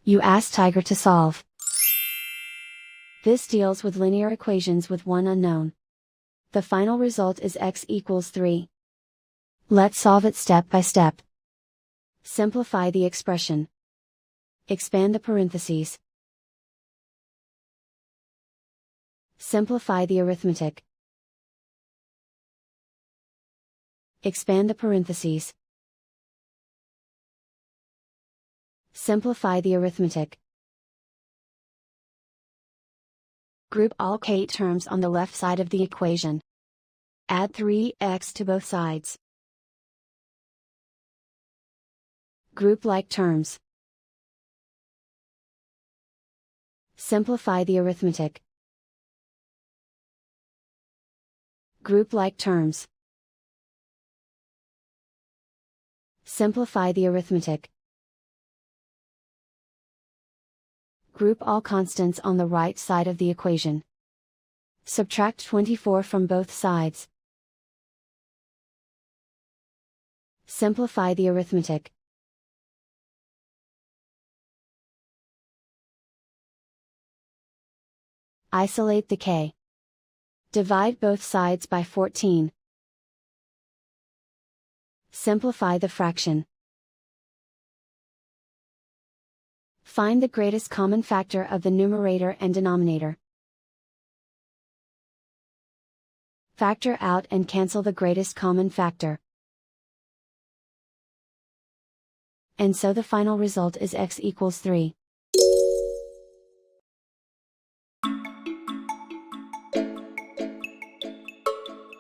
You ask Tiger to solve. This deals with linear equations with one unknown. The final result is x equals 3. Let's solve it step by step. Simplify the expression. Expand the parentheses. Simplify the arithmetic. Expand the parentheses. Simplify the arithmetic. Group all k terms on the left side of the equation. Add 3x to both sides. Group like terms. Simplify the arithmetic. Group like terms. Simplify the arithmetic. Group all constants on the right side of the equation. Subtract 24 from both sides. Simplify the arithmetic. Isolate the k. Divide both sides by 14. Simplify the fraction. Find the greatest common factor of the numerator and denominator. Factor out and cancel the greatest common factor. And so the final result is x equals 3.